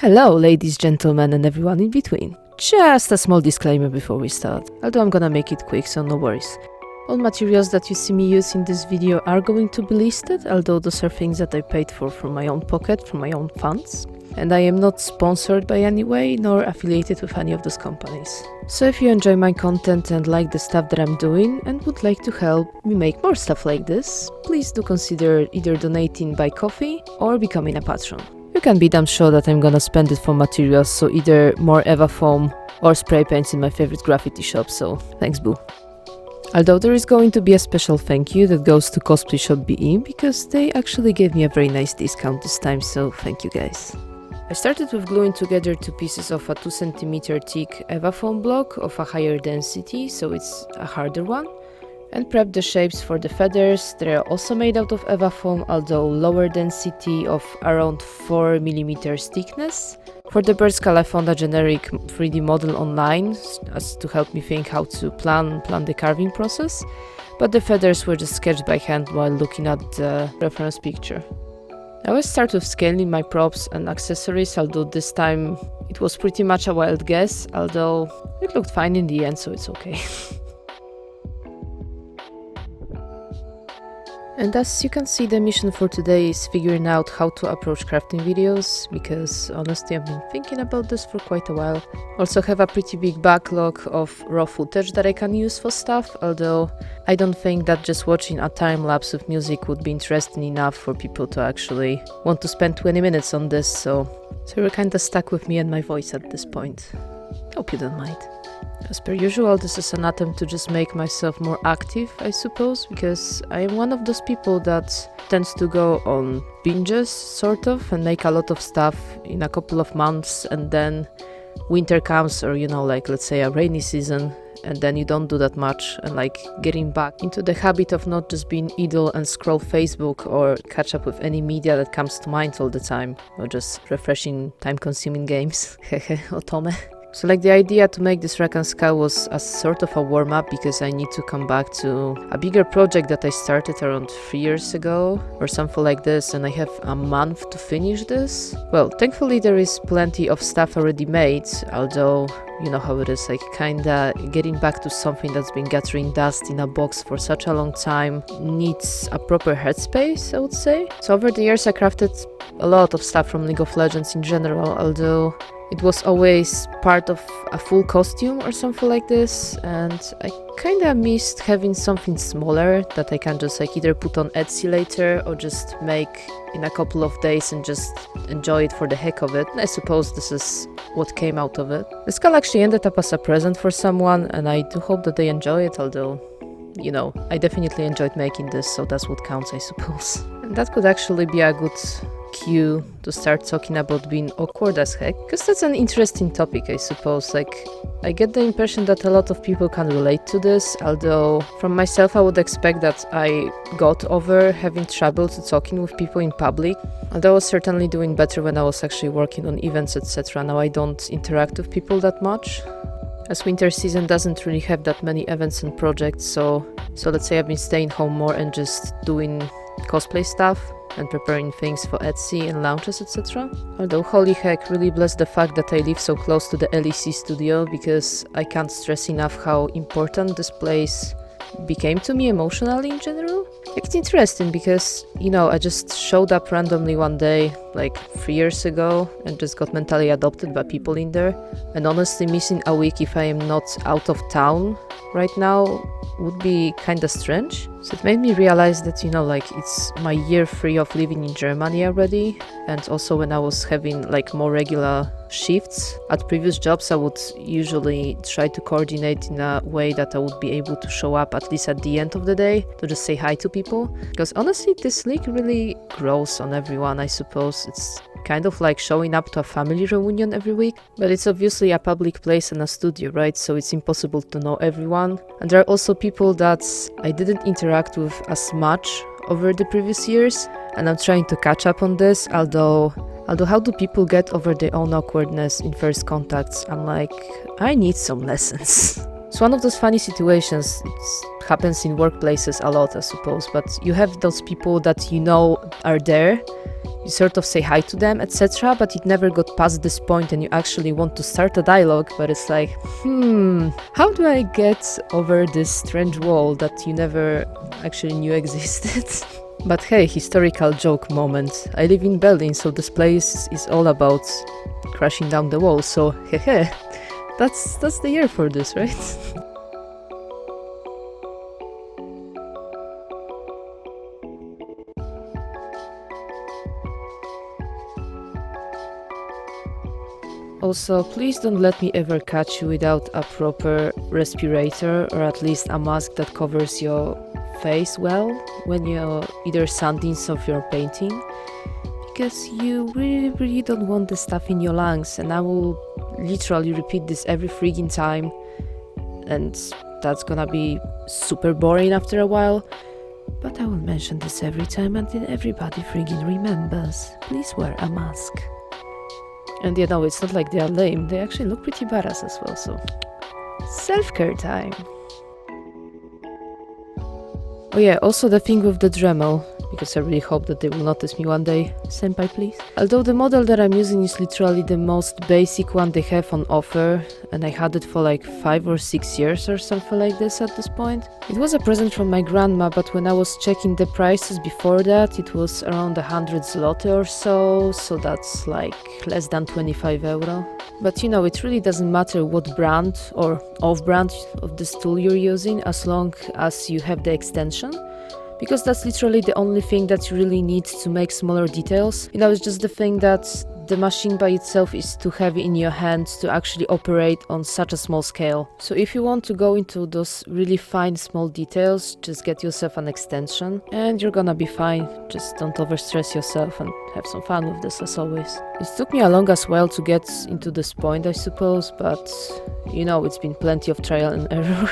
Hello, ladies, gentlemen, and everyone in between. Just a small disclaimer before we start, although I'm gonna make it quick, so no worries. All materials that you see me use in this video are going to be listed, although those are things that I paid for from my own pocket, from my own funds. And I am not sponsored by any way, nor affiliated with any of those companies. So if you enjoy my content and like the stuff that I'm doing and would like to help me make more stuff like this, please do consider either donating by coffee or becoming a patron. You can be damn sure that I'm gonna spend it for materials, so either more Eva foam or spray paints in my favorite graffiti shop, so thanks boo. Although there is going to be a special thank you that goes to Cosplay shop BE because they actually gave me a very nice discount this time, so thank you guys. I started with gluing together two pieces of a 2 cm thick Eva foam block of a higher density, so it's a harder one, and prepped the shapes for the feathers. They are also made out of Eva foam, although lower density of around 4 mm thickness. For the bird skull I found a generic 3D model online as to help me think how to plan the carving process, but the feathers were just sketched by hand while looking at the reference picture. I always start with scaling my props and accessories, although this time it was pretty much a wild guess, although it looked fine in the end, so it's okay. And as you can see, the mission for today is figuring out how to approach crafting videos, because honestly I've been thinking about this for quite a while. Also have a pretty big backlog of raw footage that I can use for stuff, although I don't think that just watching a time-lapse with music would be interesting enough for people to actually want to spend 20 minutes on this, so you're kinda stuck with me and my voice at this point. Hope you don't mind. As per usual, this is an attempt to just make myself more active, I suppose, because I am one of those people that tends to go on binges, sort of, and make a lot of stuff in a couple of months, and then winter comes, or like let's say a rainy season, and then you don't do that much, and like getting back into the habit of not just being idle and scroll Facebook or catch up with any media that comes to mind all the time, or just refreshing time-consuming games. Hehe, otome. So like the idea to make this Rakan skull was as sort of a warm-up, because I need to come back to a bigger project that I started around 3 years ago or something like this, and I have a month to finish this. Well, thankfully there is plenty of stuff already made, although you know how it is, like kinda getting back to something that's been gathering dust in a box for such a long time needs a proper headspace, I would say. So over the years I crafted a lot of stuff from League of Legends in general, although it was always part of a full costume or something like this, and I kinda missed having something smaller that I can just like either put on Etsy later or just make in a couple of days and just enjoy it for the heck of it. And I suppose this is what came out of it. The skull actually ended up as a present for someone, and I do hope that they enjoy it, although I definitely enjoyed making this, so that's what counts, I suppose. And that could actually be a good cue to start talking about being awkward as heck, because that's an interesting topic, I suppose. Like, I get the impression that a lot of people can relate to this, although from myself I would expect that I got over having trouble to talking with people in public. Although I was certainly doing better when I was actually working on events, etc. Now I don't interact with people that much, as winter season doesn't really have that many events and projects, so let's say I've been staying home more and just doing cosplay stuff and preparing things for Etsy and launches, etc. Although holy heck, really bless the fact that I live so close to the LEC studio, because I can't stress enough how important this place became to me emotionally in general. It's interesting because, I just showed up randomly one day, like 3 years ago, and just got mentally adopted by people in there. And honestly, missing a week if I am not out of town right now would be kinda strange. So it made me realize that, it's my year 3 of living in Germany already. And also when I was having like more regular shifts at previous jobs, I would usually try to coordinate in a way that I would be able to show up at least at the end of the day to just say hi to people. Because honestly, this league really grows on everyone, I suppose. It's kind of like showing up to a family reunion every week, but it's obviously a public place and a studio, right? So it's impossible to know everyone. And there are also people that I didn't interact with as much over the previous years, and I'm trying to catch up on this, although how do people get over their own awkwardness in first contacts? I'm like, I need some lessons. It's one of those funny situations. It happens in workplaces a lot, I suppose, but you have those people that you know are there, you sort of say hi to them, etc., but it never got past this point and you actually want to start a dialogue, but it's like, how do I get over this strange wall that you never actually knew existed? But hey, historical joke moment. I live in Berlin, so this place is all about crashing down the wall, so hehe. That's the year for this, right? Also, please don't let me ever catch you without a proper respirator or at least a mask that covers your face well when you're either sanding stuff you're painting, because you really don't want the stuff in your lungs, and I will literally repeat this every freaking time, and that's gonna be super boring after a while, but I will mention this every time until everybody freaking remembers. Please wear a mask. And you know, it's not like they are lame, they actually look pretty badass as well, so self-care time. Oh yeah, also the thing with the Dremel, because I really hope that they will notice me one day. Senpai, please. Although the model that I'm using is literally the most basic one they have on offer, and I had it for like 5 or 6 years or something like this at this point. It was a present from my grandma, but when I was checking the prices before that, it was around 100 zloty or so that's like less than 25 euro. But you know, it really doesn't matter what brand or off-brand of this tool you're using, as long as you have the extension, because that's literally the only thing that you really need to make smaller details. You know, it's just the thing that the machine by itself is too heavy in your hands to actually operate on such a small scale. So if you want to go into those really fine small details, just get yourself an extension and you're gonna be fine. Just don't overstress yourself and have some fun with this as always. It took me a longest while to get into this point, I suppose, but you know, it's been plenty of trial and error.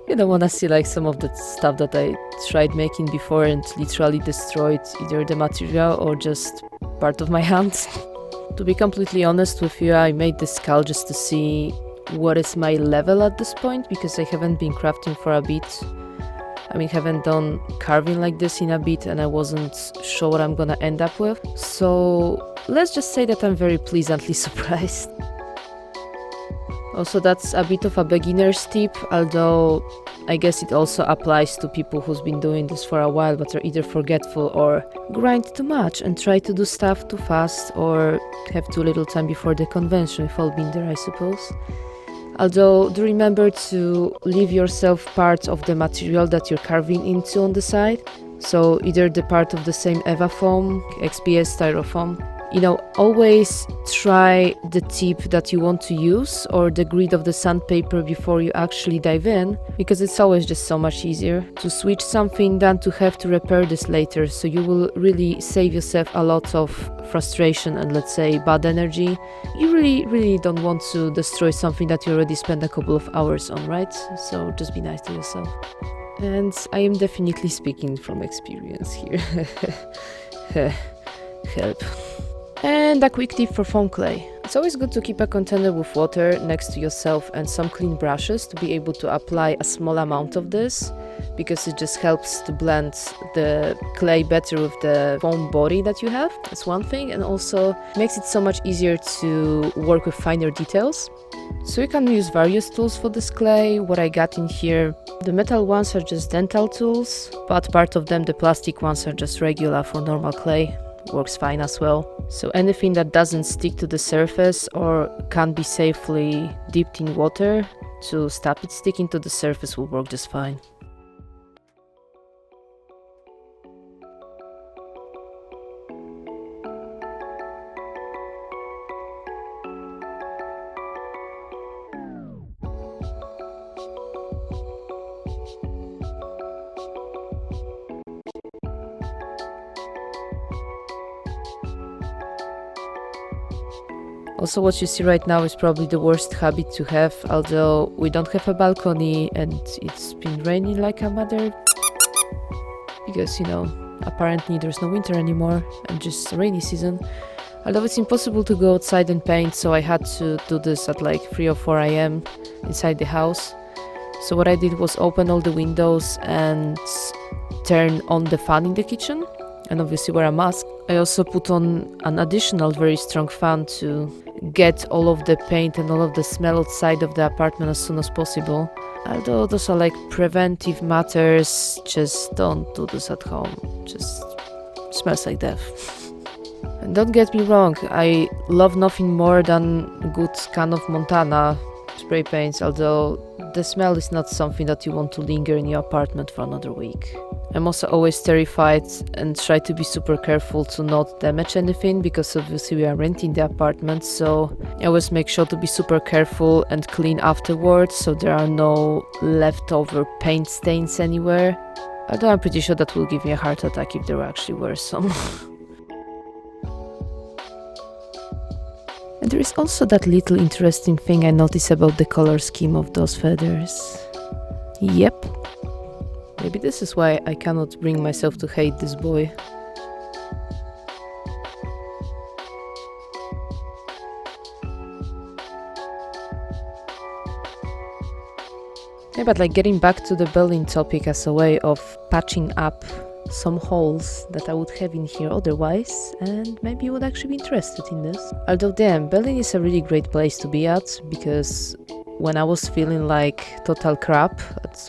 You don't want to see like some of the stuff that I tried making before and literally destroyed either the material or just part of my hands. To be completely honest with you, I made this skull just to see what is my level at this point, because I haven't been crafting for a bit. I mean, haven't done carving like this in a bit, and I wasn't sure what I'm gonna end up with. So let's just say that I'm very pleasantly surprised. Also, that's a bit of a beginner's tip, although I guess it also applies to people who's been doing this for a while but are either forgetful or grind too much and try to do stuff too fast or have too little time before the convention. We've all been there, I suppose. Although, do remember to leave yourself part of the material that you're carving into on the side. So either the part of the same EVA foam, XPS styrofoam. You know, always try the tip that you want to use or the grid of the sandpaper before you actually dive in, because it's always just so much easier to switch something than to have to repair this later. So you will really save yourself a lot of frustration and, let's say, bad energy. You really don't want to destroy something that you already spent a couple of hours on, right? So just be nice to yourself. And I am definitely speaking from experience here. Help. And a quick tip for foam clay. It's always good to keep a container with water next to yourself and some clean brushes to be able to apply a small amount of this, because it just helps to blend the clay better with the foam body that you have. That's one thing, and also makes it so much easier to work with finer details. So you can use various tools for this clay. What I got in here, the metal ones are just dental tools, but part of them, the plastic ones, are just regular for normal clay. Works fine as well. So anything that doesn't stick to the surface or can be safely dipped in water to stop it sticking to the surface will work just fine. Also, what you see right now is probably the worst habit to have, although we don't have a balcony and it's been raining like a mother. Because, you know, apparently there's no winter anymore and just rainy season. Although it's impossible to go outside and paint, so I had to do this at like 3 or 4 a.m. inside the house. So what I did was open all the windows and turn on the fan in the kitchen, and obviously wear a mask. I also put on an additional very strong fan to get all of the paint and all of the smell outside of the apartment as soon as possible. Although those are like preventive matters, just don't do this at home. Just smells like death. And don't get me wrong, I love nothing more than a good can of Montana spray paints, although the smell is not something that you want to linger in your apartment for another week. I'm also always terrified and try to be super careful to not damage anything, because obviously we are renting the apartment, so I always make sure to be super careful and clean afterwards so there are no leftover paint stains anywhere. Although I'm pretty sure that will give me a heart attack if there actually were some. And there is also that little interesting thing I noticed about the color scheme of those feathers. Yep. Maybe this is why I cannot bring myself to hate this boy. Yeah, but like getting back to the building topic as a way of patching up some holes that I would have in here otherwise, and maybe you would actually be interested in this. Although damn, Berlin is a really great place to be at, because when I was feeling like total crap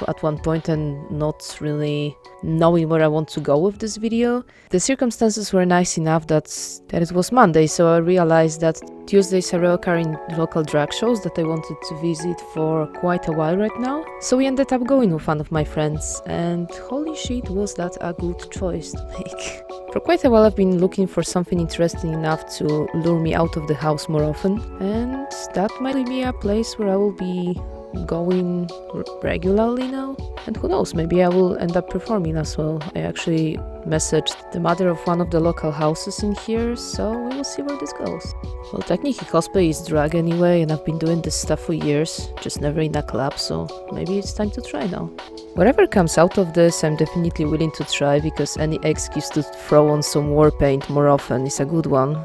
at one point and not really knowing where I want to go with this video, the circumstances were nice enough that it was Monday, so I realized that Tuesdays are recurring local drag shows that I wanted to visit for quite a while right now. So we ended up going with one of my friends, and holy shit, was that a good choice to make. For quite a while I've been looking for something interesting enough to lure me out of the house more often, and that might be a place where I will be going regularly now. And who knows, maybe I will end up performing as well. I actually messaged the mother of one of the local houses in here, so we will see where this goes. Well, technically cosplay is drag anyway, and I've been doing this stuff for years, just never in a club, so maybe it's time to try now. Whatever comes out of this, I'm definitely willing to try, because any excuse to throw on some war paint more often is a good one,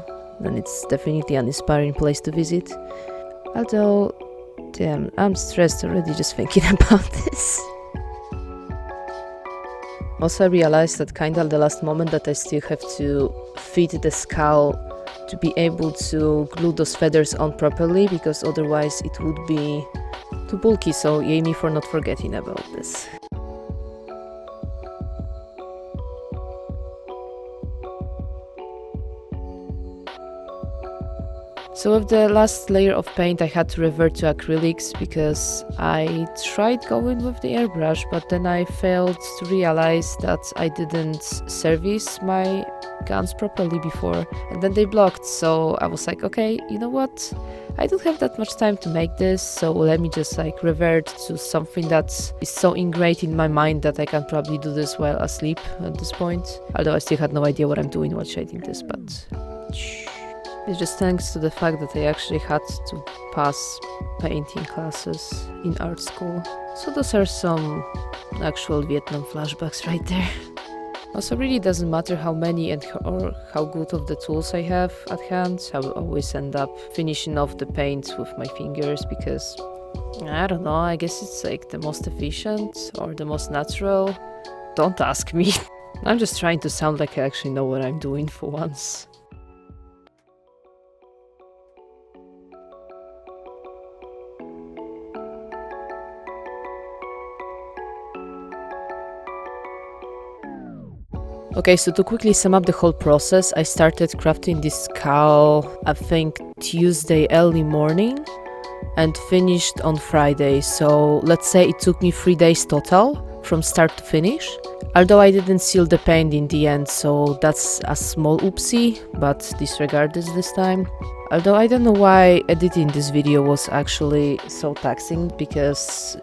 and it's definitely an inspiring place to visit. Although, damn, I'm stressed already just thinking about this. Also, I realized that kinda at the last moment that I still have to fit the skull to be able to glue those feathers on properly, because otherwise it would be too bulky, so yay me for not forgetting about this. So with the last layer of paint I had to revert to acrylics, because I tried going with the airbrush, but then I failed to realize that I didn't service my guns properly before, and then they blocked, so I was like, okay, you know what, I don't have that much time to make this, so let me just like revert to something that is so ingrained in my mind that I can probably do this while asleep at this point. Although I still had no idea what I'm doing while shading this, but it's just thanks to the fact that I actually had to pass painting classes in art school. So those are some actual Vietnam flashbacks right there. Also, really doesn't matter how many or how good of the tools I have at hand, I will always end up finishing off the paint with my fingers, because I don't know, I guess it's like the most efficient or the most natural. Don't ask me. I'm just trying to sound like I actually know what I'm doing for once. Okay, so to quickly sum up the whole process, I started crafting this cowl, I think Tuesday early morning, and finished on Friday, so let's say it took me 3 days total, from start to finish. Although I didn't seal the paint in the end, so that's a small oopsie, but disregard this time. Although I don't know why editing this video was actually so taxing, because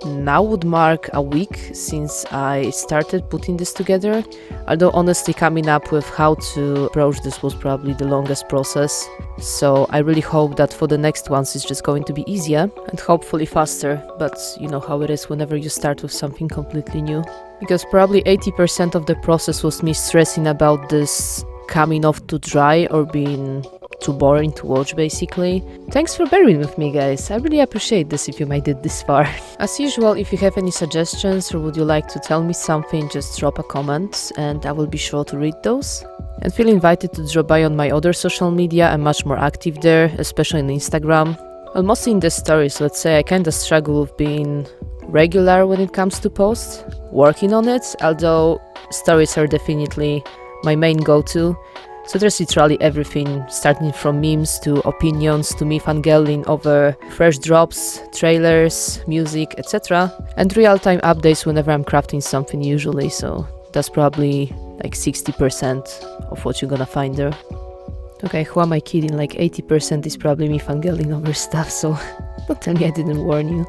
now would mark a week since I started putting this together, although honestly coming up with how to approach this was probably the longest process, so I really hope that for the next ones it's just going to be easier and hopefully faster, but you know how it is whenever you start with something completely new. Because probably 80% of the process was me stressing about this coming off to dry or being too boring to watch basically. Thanks for bearing with me guys, I really appreciate this if you made it this far. As usual, if you have any suggestions or would you like to tell me something, just drop a comment and I will be sure to read those. And feel invited to drop by on my other social media, I'm much more active there, especially on Instagram. Well, mostly in the stories, let's say I kinda struggle with being regular when it comes to posts. Working on it, although stories are definitely my main go-to. So there's literally everything, starting from memes to opinions to me fangirling over fresh drops, trailers, music, etc. And real-time updates whenever I'm crafting something usually, so that's probably like 60% of what you're gonna find there. Okay, who am I kidding, like 80% is probably me fangirling over stuff, so don't tell me I didn't warn you.